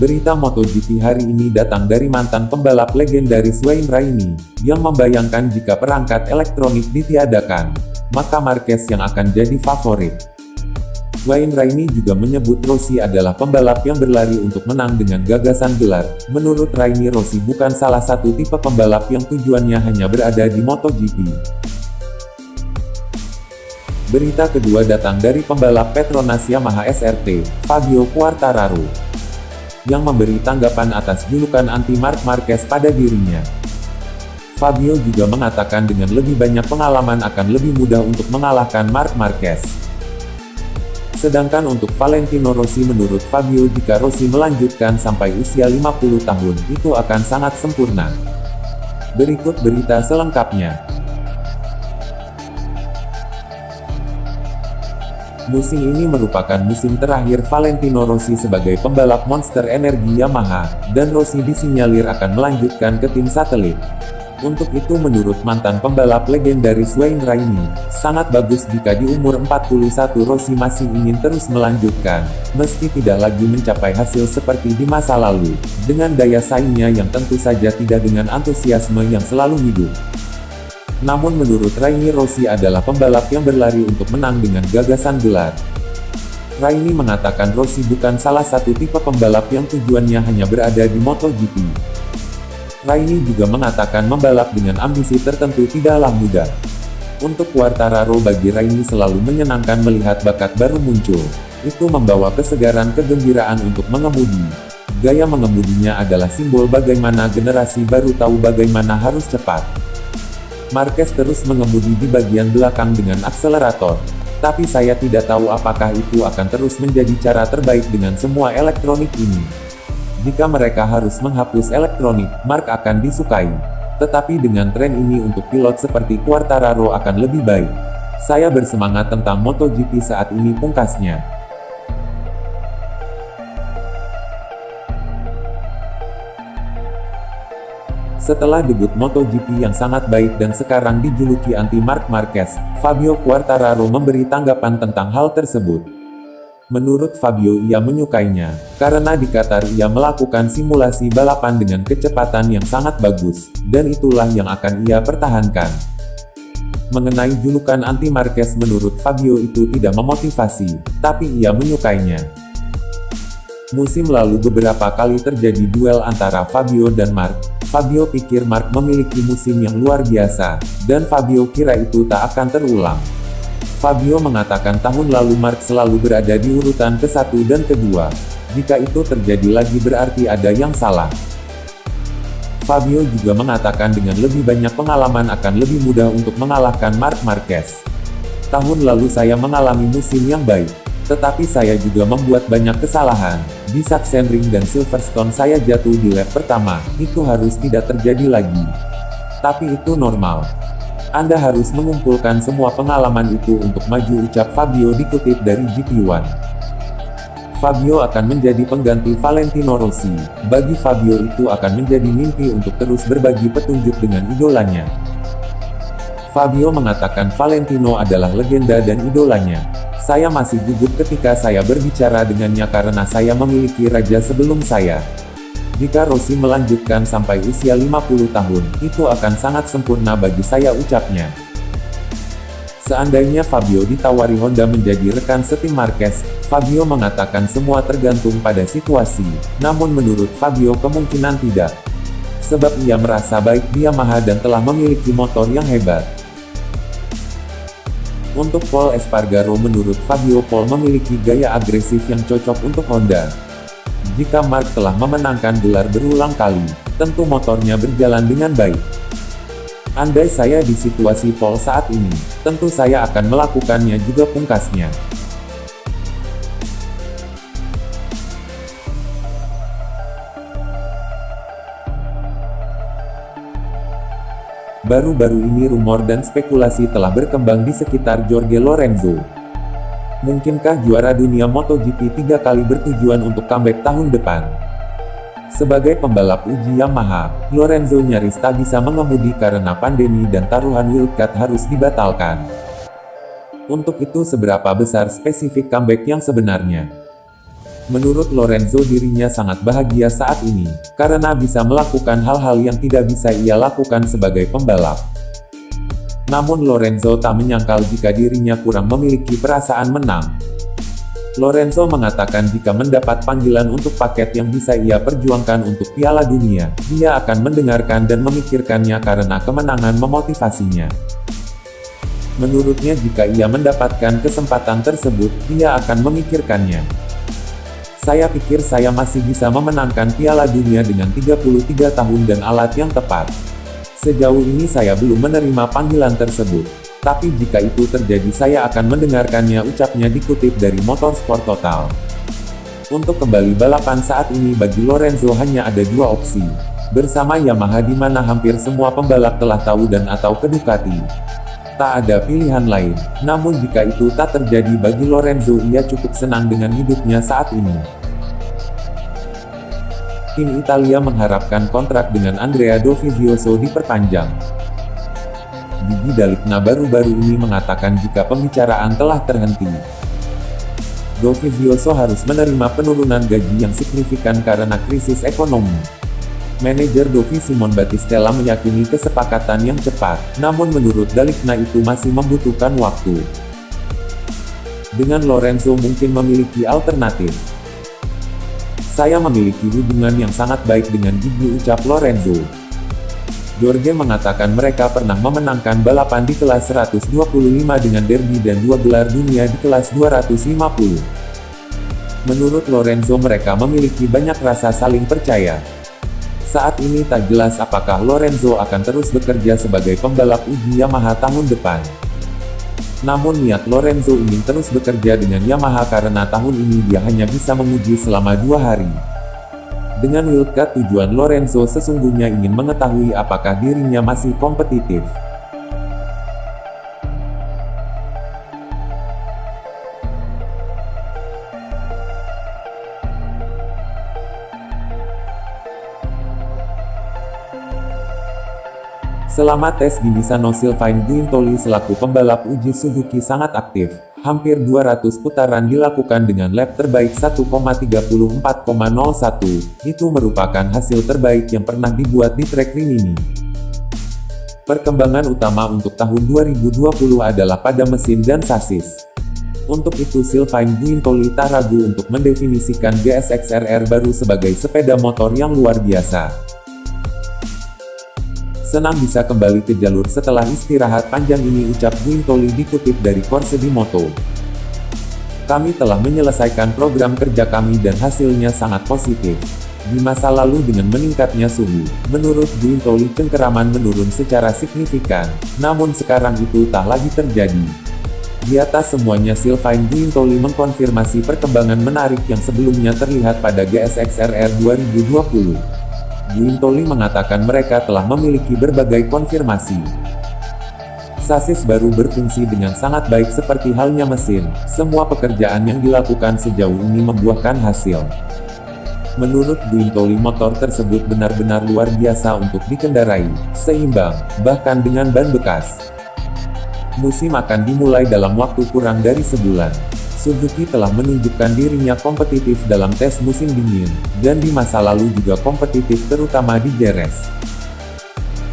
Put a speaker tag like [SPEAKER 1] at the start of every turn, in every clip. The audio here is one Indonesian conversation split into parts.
[SPEAKER 1] Berita MotoGP hari ini datang dari mantan pembalap legendaris Wayne Rainey, yang membayangkan jika perangkat elektronik ditiadakan, maka Marquez yang akan jadi favorit. Wayne Rainey juga menyebut Rossi adalah pembalap yang berlari untuk menang dengan gagasan gelar. Menurut Rainey, Rossi bukan salah satu tipe pembalap yang tujuannya hanya berada di MotoGP. Berita kedua datang dari pembalap Petronas Yamaha SRT, Fabio Quartararo, yang memberi tanggapan atas julukan anti Marc Marquez pada dirinya. Fabio juga mengatakan dengan lebih banyak pengalaman akan lebih mudah untuk mengalahkan Marc Marquez. Sedangkan untuk Valentino Rossi, menurut Fabio, jika Rossi melanjutkan sampai usia 50 tahun, itu akan sangat sempurna. Berikut berita selengkapnya. Musim ini merupakan musim terakhir Valentino Rossi sebagai pembalap monster energi Yamaha, dan Rossi disinyalir akan melanjutkan ke tim satelit. Untuk itu, menurut mantan pembalap legendaris Wayne Rainey, sangat bagus jika di umur 41 Rossi masih ingin terus melanjutkan, meski tidak lagi mencapai hasil seperti di masa lalu, dengan daya saingnya yang tentu saja tidak dengan antusiasme yang selalu hidup. Namun menurut Rainey, Rossi adalah pembalap yang berlari untuk menang dengan gagasan gelar. Rainey mengatakan Rossi bukan salah satu tipe pembalap yang tujuannya hanya berada di MotoGP. Rainey juga mengatakan membalap dengan ambisi tertentu tidaklah mudah. Untuk Quartararo, bagi Rainey selalu menyenangkan melihat bakat baru muncul. Itu membawa kesegaran, kegembiraan untuk mengemudi. Gaya mengemudinya adalah simbol bagaimana generasi baru tahu bagaimana harus cepat. Marquez terus mengemudi di bagian belakang dengan akselerator. Tapi saya tidak tahu apakah itu akan terus menjadi cara terbaik dengan semua elektronik ini. Jika mereka harus menghapus elektronik, Marc akan disukai. Tetapi dengan tren ini untuk pilot seperti Quartararo akan lebih baik. Saya bersemangat tentang MotoGP saat ini, pungkasnya. Setelah debut MotoGP yang sangat baik dan sekarang dijuluki anti Marc Marquez, Fabio Quartararo memberi tanggapan tentang hal tersebut. Menurut Fabio, ia menyukainya, karena di Qatar ia melakukan simulasi balapan dengan kecepatan yang sangat bagus, dan itulah yang akan ia pertahankan. Mengenai julukan anti Marquez, menurut Fabio itu tidak memotivasi, tapi ia menyukainya. Musim lalu beberapa kali terjadi duel antara Fabio dan Marc. Fabio pikir Marc memiliki musim yang luar biasa, dan Fabio kira itu tak akan terulang. Fabio mengatakan tahun lalu Marc selalu berada di urutan ke-1 dan ke-2. Jika itu terjadi lagi berarti ada yang salah. Fabio juga mengatakan dengan lebih banyak pengalaman akan lebih mudah untuk mengalahkan Marc Marquez. Tahun lalu saya mengalami musim yang baik, tetapi saya juga membuat banyak kesalahan. Di Sachsenring dan Silverstone saya jatuh di lap pertama, itu harus tidak terjadi lagi. Tapi itu normal. Anda harus mengumpulkan semua pengalaman itu untuk maju, ucap Fabio dikutip dari GP1. Fabio akan menjadi pengganti Valentino Rossi. Bagi Fabio itu akan menjadi mimpi untuk terus berbagi petunjuk dengan idolanya. Fabio mengatakan Valentino adalah legenda dan idolanya. Saya masih gugup ketika saya berbicara dengannya karena saya memiliki raja sebelum saya. Jika Rossi melanjutkan sampai usia 50 tahun, itu akan sangat sempurna bagi saya, ucapnya. Seandainya Fabio ditawari Honda menjadi rekan setim Marquez, Fabio mengatakan semua tergantung pada situasi. Namun menurut Fabio kemungkinan tidak. Sebab ia merasa baik di Yamaha dan telah memiliki motor yang hebat. Untuk Pol Espargaro, menurut Fabio Pol memiliki gaya agresif yang cocok untuk Honda. Jika Marc telah memenangkan gelar berulang kali, tentu motornya berjalan dengan baik. Andai saya di situasi Pol saat ini, tentu saya akan melakukannya juga, pungkasnya. Baru-baru ini rumor dan spekulasi telah berkembang di sekitar Jorge Lorenzo. Mungkinkah juara dunia MotoGP 3 kali bertujuan untuk comeback tahun depan? Sebagai pembalap uji Yamaha, Lorenzo nyaris tak bisa mengemudi karena pandemi dan taruhan wildcard harus dibatalkan. Untuk itu seberapa besar spesifik comeback yang sebenarnya? Menurut Lorenzo dirinya sangat bahagia saat ini, karena bisa melakukan hal-hal yang tidak bisa ia lakukan sebagai pembalap. Namun Lorenzo tak menyangkal jika dirinya kurang memiliki perasaan menang. Lorenzo mengatakan jika mendapat panggilan untuk paket yang bisa ia perjuangkan untuk Piala Dunia, dia akan mendengarkan dan memikirkannya karena kemenangan memotivasinya. Menurutnya jika ia mendapatkan kesempatan tersebut, dia akan memikirkannya. Saya pikir saya masih bisa memenangkan Piala Dunia dengan 33 tahun dan alat yang tepat. Sejauh ini saya belum menerima panggilan tersebut. Tapi jika itu terjadi saya akan mendengarkannya, ucapnya dikutip dari Motorsport Total. Untuk kembali balapan saat ini bagi Lorenzo hanya ada dua opsi. Bersama Yamaha di mana hampir semua pembalap telah tahu dan atau ke Ducati. Tak ada pilihan lain. Namun jika itu tak terjadi bagi Lorenzo, ia cukup senang dengan hidupnya saat ini. Tim Italia mengharapkan kontrak dengan Andrea Dovizioso diperpanjang. Gigi D'Alessio baru-baru ini mengatakan jika pembicaraan telah terhenti. Dovizioso harus menerima penurunan gaji yang signifikan karena krisis ekonomi. Manajer Dovi Simon Battistella meyakini kesepakatan yang cepat, namun menurut D'Alessio itu masih membutuhkan waktu. Dengan Lorenzo mungkin memiliki alternatif. Saya memiliki hubungan yang sangat baik dengan Gigi, ucap Lorenzo. Jorge mengatakan mereka pernah memenangkan balapan di kelas 125 dengan Derby dan 2 gelar dunia di kelas 250. Menurut Lorenzo mereka memiliki banyak rasa saling percaya. Saat ini tak jelas apakah Lorenzo akan terus bekerja sebagai pembalap uji Yamaha tahun depan. Namun niat Lorenzo ingin terus bekerja dengan Yamaha karena tahun ini dia hanya bisa menguji selama 2 hari. Dengan wildcard tujuan Lorenzo sesungguhnya ingin mengetahui apakah dirinya masih kompetitif. Selama tes di Misano Sylvain Guintoli selaku pembalap uji Suzuki sangat aktif. Hampir 200 putaran dilakukan dengan lap terbaik 1,34,01. Itu merupakan hasil terbaik yang pernah dibuat di trek Rimini. Perkembangan utama untuk tahun 2020 adalah pada mesin dan sasis. Untuk itu Sylvain Guintoli tak ragu untuk mendefinisikan GSX-RR baru sebagai sepeda motor yang luar biasa. Senang bisa kembali ke jalur setelah istirahat panjang ini, ucap Guintoli dikutip dari Corse di Moto. Kami telah menyelesaikan program kerja kami dan hasilnya sangat positif. Di masa lalu dengan meningkatnya suhu, menurut Guintoli cengkeraman menurun secara signifikan, namun sekarang itu tak lagi terjadi. Di atas semuanya Sylvain Guintoli mengkonfirmasi perkembangan menarik yang sebelumnya terlihat pada GSX-RR 2020. Guintoli mengatakan mereka telah memiliki berbagai konfirmasi. Sasis baru berfungsi dengan sangat baik seperti halnya mesin. Semua pekerjaan yang dilakukan sejauh ini membuahkan hasil. Menurut Guintoli motor tersebut benar-benar luar biasa untuk dikendarai, seimbang, bahkan dengan ban bekas. Musim akan dimulai dalam waktu kurang dari sebulan. Suzuki telah menunjukkan dirinya kompetitif dalam tes musim dingin, dan di masa lalu juga kompetitif terutama di Jerez.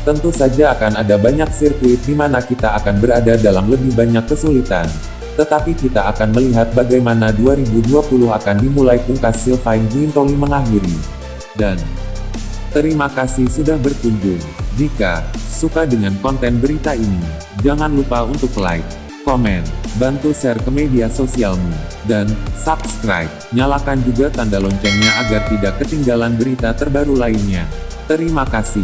[SPEAKER 1] Tentu saja akan ada banyak sirkuit di mana kita akan berada dalam lebih banyak kesulitan. Tetapi kita akan melihat bagaimana 2020 akan dimulai, pungkas Sylvain Guintoli mengakhiri. Dan terima kasih sudah berkunjung. Jika suka dengan konten berita ini, jangan lupa untuk like, komen, bantu share ke media sosialmu, dan subscribe. Nyalakan juga tanda loncengnya agar tidak ketinggalan berita terbaru lainnya. Terima kasih.